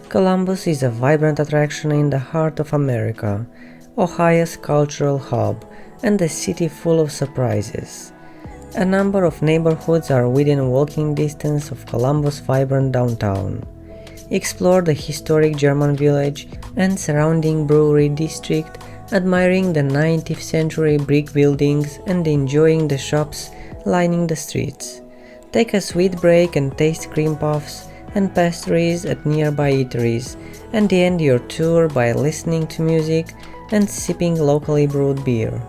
Columbus is a vibrant attraction in the heart of America, Ohio's cultural hub, and a city full of surprises. A number of neighborhoods are within walking distance of Columbus' vibrant downtown. Explore the historic German village and surrounding Brewery District, admiring the 19th century brick buildings and enjoying the shops lining the streets. Take a sweet break and taste cream puffs and pastries at nearby eateries, and end your tour by listening to music and sipping locally brewed beer.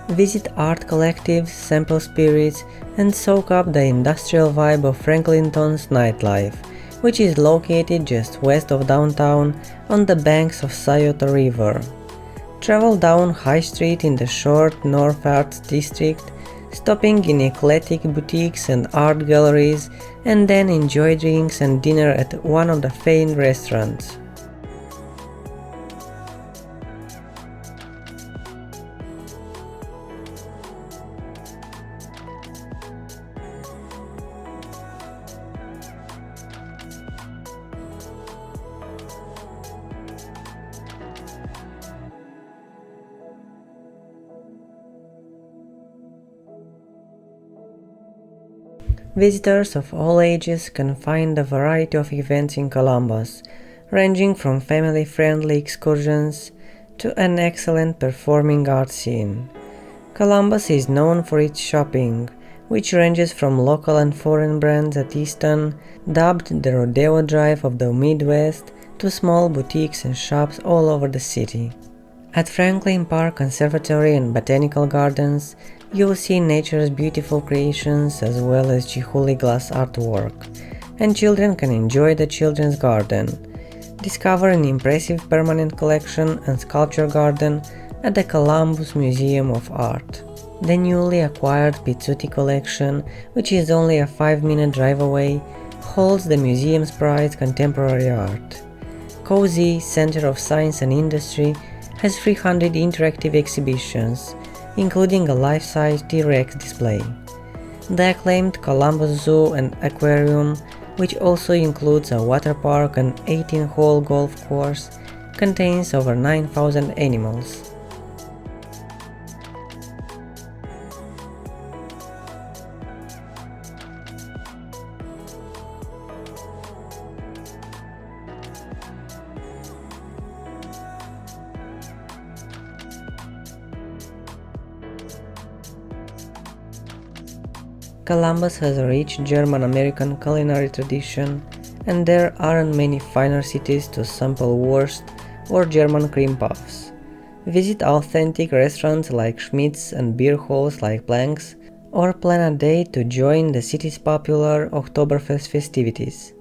Visit art collectives, sample spirits, and soak up the industrial vibe of Franklinton's nightlife, which is located just west of downtown on the banks of Scioto River. Travel down High Street in the short North Arts District, stopping in eclectic boutiques and art galleries, and then enjoy drinks and dinner at one of the famed restaurants. Visitors of all ages can find a variety of events in Columbus, ranging from family-friendly excursions to an excellent performing arts scene. Columbus is known for its shopping, which ranges from local and foreign brands at Easton, dubbed the Rodeo Drive of the Midwest, to small boutiques and shops all over the city. At Franklin Park Conservatory and Botanical Gardens, you will see nature's beautiful creations as well as Chihuly glass artwork, and children can enjoy the Children's Garden. Discover an impressive permanent collection and sculpture garden at the Columbus Museum of Art. The newly acquired Pizzuti collection, which is only a 5-minute drive away, holds the museum's prized contemporary art. Cozy Center of Science and Industry has 300 interactive exhibitions, including a life-size T-Rex display. The acclaimed Columbus Zoo and Aquarium, which also includes a water park and 18-hole golf course, contains over 9,000 animals. Columbus has a rich German-American culinary tradition, and there aren't many finer cities to sample wurst or German cream puffs. Visit authentic restaurants like Schmidt's and beer halls like Planck's, or plan a day to join the city's popular Oktoberfest festivities.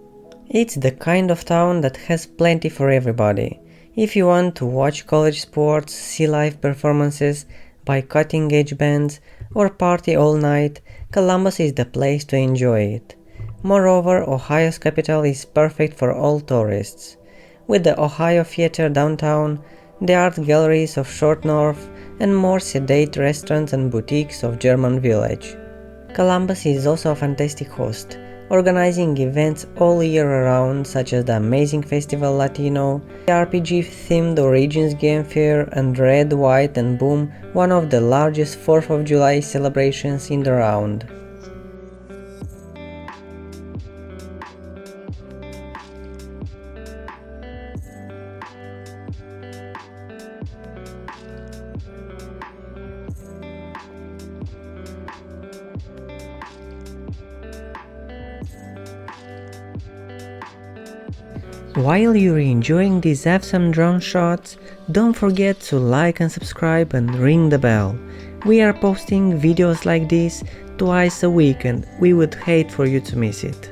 It's the kind of town that has plenty for everybody. If you want to watch college sports, see live performances by cutting-edge bands, or party all night, Columbus is the place to enjoy it. Moreover, Ohio's capital is perfect for all tourists. With the Ohio Theater downtown, the art galleries of Short North, and more sedate restaurants and boutiques of German Village. Columbus is also a fantastic host, organizing events all year round such as the Amazing Festival Latino, the RPG-themed Origins Game Fair, and Red, White and Boom, one of the largest 4th of July celebrations in the round. While you're enjoying these awesome drone shots, don't forget to like and subscribe and ring the bell. We are posting videos like this twice a week and we would hate for you to miss it.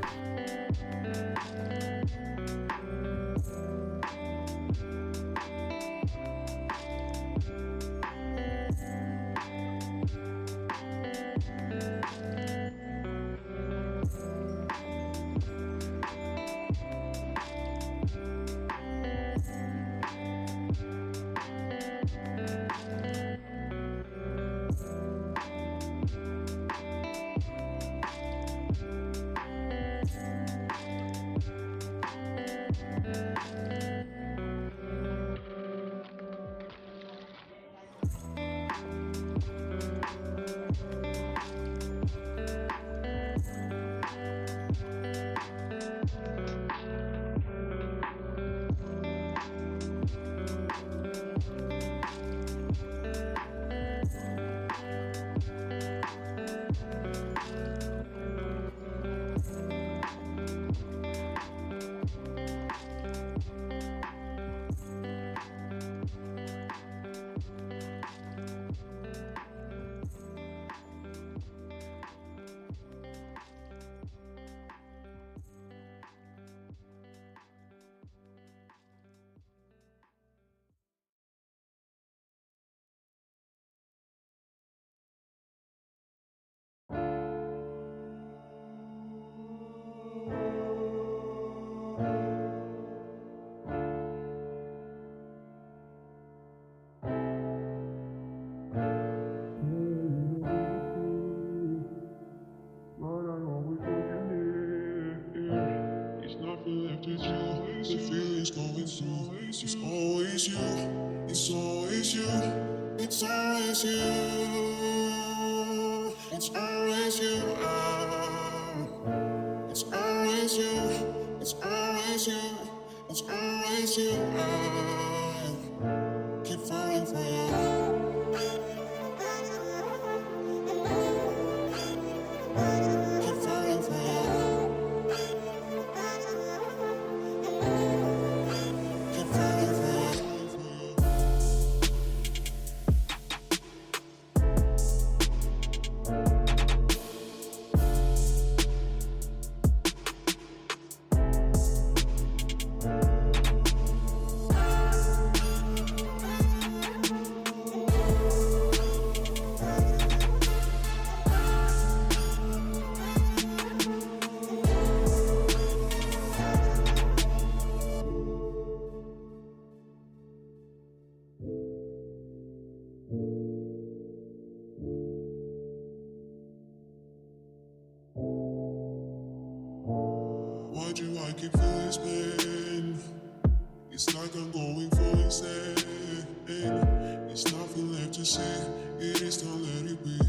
always you. It's always you. It's always you. It's always you. It's always you. It's always you. Keep falling for you. Keep falling for you. Keep falling for you. Why do I keep feeling this pain? It's like I'm going for insane. It's nothing left to say. It is time, let it be.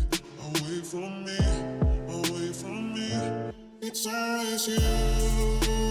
Away from me, away from me. It's always you.